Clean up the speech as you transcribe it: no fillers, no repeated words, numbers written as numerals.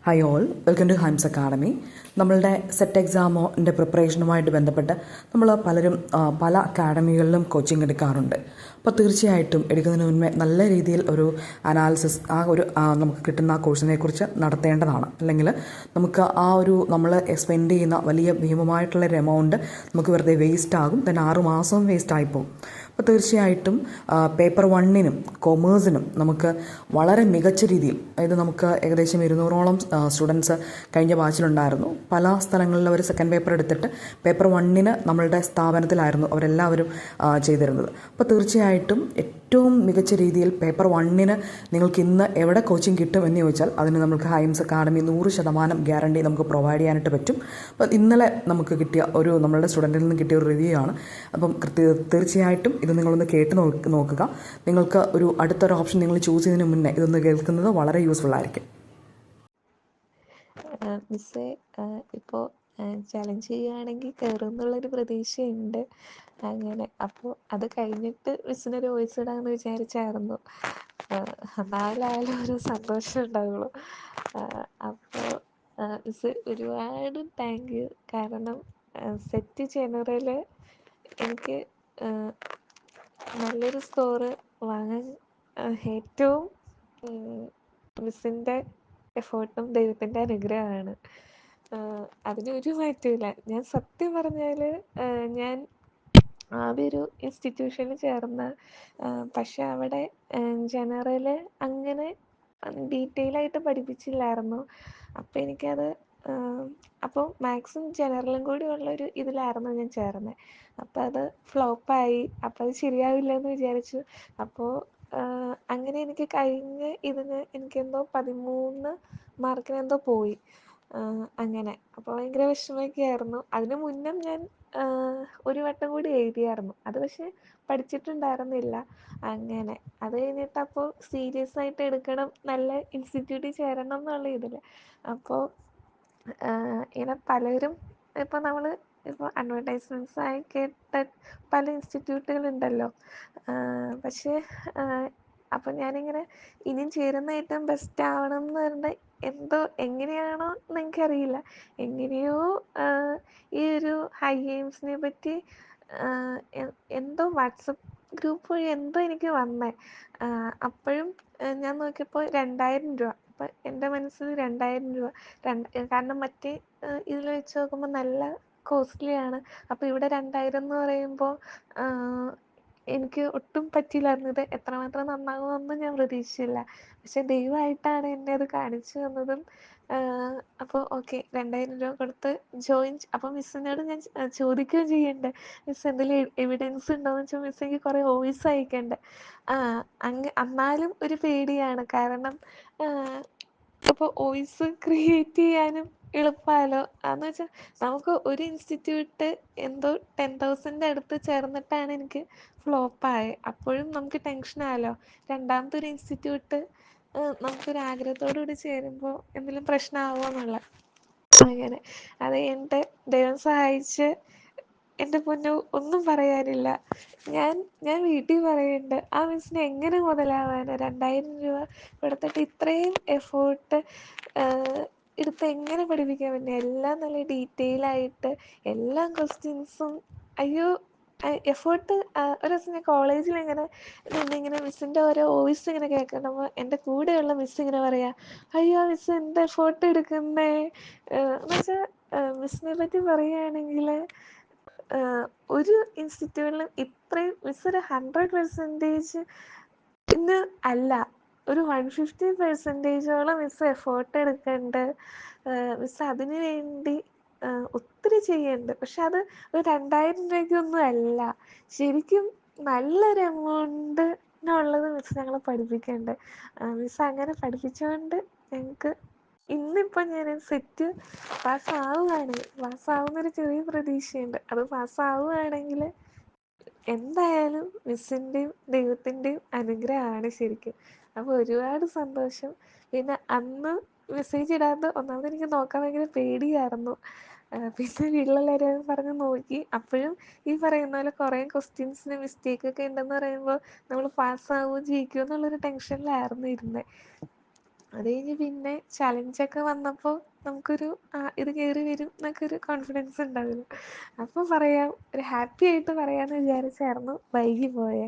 Hi all, welcome to Haims academy. നമ്മളുടെ SET എക്സാമിൻ്റെ പ്രിപ്പറേഷനുമായിട്ട് ബന്ധപ്പെട്ട് നമ്മൾ പലരും പല അക്കാഡമികളിലും കോച്ചിങ് എടുക്കാറുണ്ട്. അപ്പോൾ തീർച്ചയായിട്ടും എടുക്കുന്നതിന് മുൻപേ നല്ല രീതിയിൽ ഒരു അനാലിസിസ് നമുക്ക് കിട്ടുന്ന ആ കോഴ്സിനെ കുറിച്ച് നടത്തേണ്ടതാണ്. അല്ലെങ്കിൽ നമുക്ക് നമ്മൾ സ്പെൻഡ് ചെയ്യുന്ന വലിയ ഭീമമായിട്ടുള്ളൊരു എമൗണ്ട് നമുക്ക് വെറുതെ വേസ്റ്റ് ആകും. തന്നെ 6 മാസവും വേസ്റ്റ് ആയിപ്പോകും. അപ്പോൾ തീർച്ചയായിട്ടും പേപ്പർ 1-നും കൊമേഴ്സിനും നമുക്ക് വളരെ മികച്ച രീതിയിൽ, അതായത് നമുക്ക് ഏകദേശം 200ഓളം സ്റ്റുഡൻസ് കഴിഞ്ഞ ബാച്ചിലുണ്ടായിരുന്നു. പല സ്ഥലങ്ങളിൽ അവർ സെക്കൻഡ് പേപ്പർ എടുത്തിട്ട് പേപ്പർ 1-ന് നമ്മളുടെ സ്ഥാപനത്തിലായിരുന്നു അവരെല്ലാവരും ചെയ്തിരുന്നത്. അപ്പോൾ തീർച്ചയായിട്ടും ഏറ്റവും മികച്ച രീതിയിൽ പേപ്പർ 1-ന് നിങ്ങൾക്ക് ഇന്ന് എവിടെ കോച്ചിങ് കിട്ടും എന്ന് ചോദിച്ചാൽ അതിന് നമുക്ക് ഹൈംസ് അക്കാഡമി 100% ഗ്യാരണ്ടി നമുക്ക് പ്രൊവൈഡ് ചെയ്യാനായിട്ട് പറ്റും. അപ്പോൾ ഇന്നലെ നമുക്ക് കിട്ടിയ നമ്മളുടെ സ്റ്റുഡൻറ്റിൽ നിന്ന് കിട്ടിയ ഒരു റിവ്യൂ ആണ്. അപ്പം തീർച്ചയായിട്ടും ഇത് നിങ്ങളൊന്ന് കേട്ട് നോക്കുക. നിങ്ങൾക്ക് അടുത്തൊരു ഓപ്ഷൻ നിങ്ങൾ ചൂസ് ചെയ്യുന്നതിന് മുന്നേ ഇതൊന്ന് കേൾക്കുന്നത് വളരെ യൂസ്ഫുൾ ആയിരിക്കും. മിസ്സേ, ഇപ്പോൾ ചലഞ്ച് ചെയ്യുകയാണെങ്കിൽ കയറും എന്നുള്ളൊരു പ്രതീക്ഷയുണ്ട്. അങ്ങനെ അപ്പോൾ അത് കഴിഞ്ഞിട്ട് മിസ്സിനൊരു വോയിസ് ഇടാമെന്ന് വിചാരിച്ചായിരുന്നു. എന്നാലായാലും ഒരു സന്തോഷം ഉണ്ടാവുള്ളൂ. അപ്പോൾ മിസ്സ് ഒരുപാട് താങ്ക് യു. കാരണം സെറ്റ് ജനറൽ എനിക്ക് നല്ലൊരു സ്കോറ് വാങ്ങാൻ ഏറ്റവും മിസ്സിൻ്റെ എഫേർട്ടും ദൈവത്തിൻ്റെ അനുഗ്രഹമാണ്. അതിനൊരു മാറ്റമില്ല. ഞാൻ സത്യം പറഞ്ഞാൽ ഞാൻ ആദ്യം ഒരു ഇൻസ്റ്റിറ്റ്യൂഷനിൽ ചേർന്ന, പക്ഷെ അവിടെ ജനറൽ അങ്ങനെ ഡീറ്റെയിലായിട്ട് പഠിപ്പിച്ചില്ലായിരുന്നു. അപ്പോൾ എനിക്കത് അപ്പോൾ മാത്സും ജനറലും കൂടി ഉള്ളൊരു ഇതിലായിരുന്നു ഞാൻ ചേർന്നത്. അപ്പോൾ അത് ഫ്ലോപ്പായി. അപ്പോൾ അത് ശരിയാവില്ല എന്ന് വിചാരിച്ചു. അപ്പോൾ അങ്ങനെ എനിക്ക് കഴിഞ്ഞ ഇതിന് എനിക്കെന്തോ 13 മാർക്കിനെന്തോ പോയി. അങ്ങനെ അപ്പോൾ ഭയങ്കര വിഷമമൊക്കെ ആയിരുന്നു. അതിന് മുന്നേ ഞാൻ ഒരു വട്ടം കൂടി എഴുതിയായിരുന്നു. അത് പക്ഷേ പഠിച്ചിട്ടുണ്ടായിരുന്നില്ല. അങ്ങനെ അത് കഴിഞ്ഞിട്ട് അപ്പോൾ സീരിയസ് ആയിട്ട് എടുക്കണം, നല്ല ഇൻസ്റ്റിറ്റ്യൂട്ടിൽ ചേരണം എന്നുള്ള ഇതിൽ. അപ്പോൾ ഇങ്ങനെ പലരും ഇപ്പോൾ നമ്മൾ ഇപ്പോൾ അഡ്വർടൈസ്മെൻറ്റ്സ് ആയി കേട്ട പല ഇൻസ്റ്റിറ്റ്യൂട്ടുകളുണ്ടല്ലോ. പക്ഷേ അപ്പം ഞാനിങ്ങനെ ഇനിയും ചേരുന്ന ഏറ്റവും ബെസ്റ്റ് ആവണം എന്ന് പറഞ്ഞാൽ എങ്ങനെയാണോ എന്ന് എനിക്കറിയില്ല, എങ്ങനെയോ ഈ ഒരു ഹൈ എയിംസിനെ പറ്റി എന്തോ വാട്സപ്പ് ഗ്രൂപ്പ് വഴി എന്തോ എനിക്ക് വന്നേ. അപ്പോഴും ഞാൻ നോക്കിയപ്പോൾ 2000 രൂപ. അപ്പം എൻ്റെ മനസ്സിൽ 2000 രൂപ കാരണം മറ്റേ ഇതിൽ വെച്ച് നോക്കുമ്പോൾ നല്ല കോസ്റ്റ്ലിയാണ്. അപ്പോൾ ഇവിടെ 2000 എന്ന് പറയുമ്പോൾ എനിക്ക് ഒട്ടും പറ്റില്ലായിരുന്നു. ഇത് എത്രമാത്രം നന്നാകുമെന്നൊന്നും ഞാൻ പ്രതീക്ഷിച്ചില്ല. പക്ഷെ ദൈവമായിട്ടാണ് എന്നെ അത് കാണിച്ചു തന്നതും. അപ്പോൾ ഓക്കെ, 2000 രൂപ കൊടുത്ത് ജോയിൻ. അപ്പോൾ മിസ്സിനോട് ഞാൻ ചോദിക്കുകയും ചെയ്യണ്ടേ, മിസ് എന്തെങ്കിലും എവിഡൻസ് ഉണ്ടോയെന്ന് വെച്ചാൽ മിസ് എനിക്ക് കുറേ വോയിസ് അയക്കണ്ടേ. എന്നാലും ഒരു പേടിയാണ്. കാരണം അപ്പോൾ വോയിസ് ക്രിയേറ്റ് ചെയ്യാനും എളുപ്പമല്ലോ. എന്ന് വെച്ചാൽ നമുക്ക് ഒരു ഇൻസ്റ്റിറ്റ്യൂട്ട് എന്തോ 10,000 അടുത്ത് ചേർന്നിട്ടാണ് എനിക്ക് ഫ്ലോപ്പായത്. അപ്പോഴും നമുക്ക് ടെൻഷനായല്ലോ. രണ്ടാമത്തെ ഒരു ഇൻസ്റ്റിറ്റ്യൂട്ട് നമുക്കൊരു ആഗ്രഹത്തോടു കൂടി ചേരുമ്പോൾ എന്തെങ്കിലും പ്രശ്നമാവുമോ എന്നുള്ള. അങ്ങനെ അത് കഴിഞ്ഞിട്ട് ദൈവം സഹായിച്ച് എൻ്റെ പൊന്നോ ഒന്നും പറയാനില്ല. ഞാൻ വീട്ടിൽ പറയുന്നുണ്ട്, ആ മിസ്സിന് എങ്ങനെ മുതലാവാനാണ് 2000 രൂപ കൊടുത്തിട്ട് ഇത്രയും എഫേർട്ട് എടുത്ത് എങ്ങനെ പഠിപ്പിക്കാൻ പറ്റും. എല്ലാം നല്ല ഡീറ്റെയിലായിട്ട് എല്ലാ ക്വസ്റ്റ്യൻസും. അയ്യോ, എഫേർട്ട്. ഒരു ദിവസം ഞാൻ കോളേജിൽ ഇങ്ങനെ മിസ്സിൻ്റെ ഓരോ വോയിസ് ഇങ്ങനെ കേൾക്കുമ്പോൾ എൻ്റെ കൂടെയുള്ള മിസ് ഇങ്ങനെ പറയാ, അയ്യോ മിസ് എന്ത് എഫേർട്ട് എടുക്കുന്നേ എന്ന് വെച്ചാൽ. മിസ്സിനെ പറ്റി പറയുകയാണെങ്കിൽ ഒരു ഇൻസ്റ്റിറ്റ്യൂട്ടിലും ഇത്രയും മിസ് ഒരു 100% ഇന്ന് അല്ല, ഒരു 150% മിസ് എഫേർട്ട് എടുക്കുന്നുണ്ട്. മിസ് അതിന് വേണ്ടി ഒത്തിരി ചെയ്യുന്നുണ്ട്. പക്ഷെ അത് ഒരു 2000 രൂപയ്ക്കൊന്നും അല്ല, ശരിക്കും നല്ലൊരു എമൗണ്ടിനുള്ളത് മിസ് ഞങ്ങളെ പഠിപ്പിക്കുന്നുണ്ട്. മിസ് അങ്ങനെ പഠിപ്പിച്ചുകൊണ്ട് ഞങ്ങൾക്ക് ഇന്നിപ്പം ഞാൻ സെറ്റ് പാസ്സാവുന്നൊരു ചെറിയ പ്രതീക്ഷയുണ്ട്. അത് പാസ്സാവുകയാണെങ്കിൽ എന്തായാലും മിസ്സിൻ്റെയും ദൈവത്തിൻ്റെയും അനുഗ്രഹമാണ് ശരിക്കും. അപ്പോൾ ഒരുപാട് സന്തോഷം. പിന്നെ അന്ന് മെസ്സേജ് ഇടാത്ത ഒന്നാമത് എനിക്ക് നോക്കാൻ ഭയങ്കര പേടിയായിരുന്നു. പിന്നെ വീട്ടിലെല്ലാവരും പറഞ്ഞ് നോക്കി. അപ്പോഴും ഈ പറയുന്ന പോലെ കുറേ ക്വസ്റ്റ്യൻസിന് മിസ്റ്റേക്കൊക്കെ ഉണ്ടെന്ന് പറയുമ്പോൾ നമ്മൾ പാസ്സാവുമോ ജയിക്കുമോ എന്നുള്ളൊരു ടെൻഷനിലായിരുന്നു ഇരുന്നത്. അത് കഴിഞ്ഞ് പിന്നെ ചലഞ്ചൊക്കെ വന്നപ്പോൾ നമുക്കൊരു ഇത് കയറി വരും എന്നൊക്കെ ഒരു കോൺഫിഡൻസ് ഉണ്ടാവുമല്ലോ. അപ്പോൾ പറയാം, ഒരു ഹാപ്പി ആയിട്ട് പറയാമെന്ന് വിചാരിച്ചായിരുന്നു വൈകി പോയേ.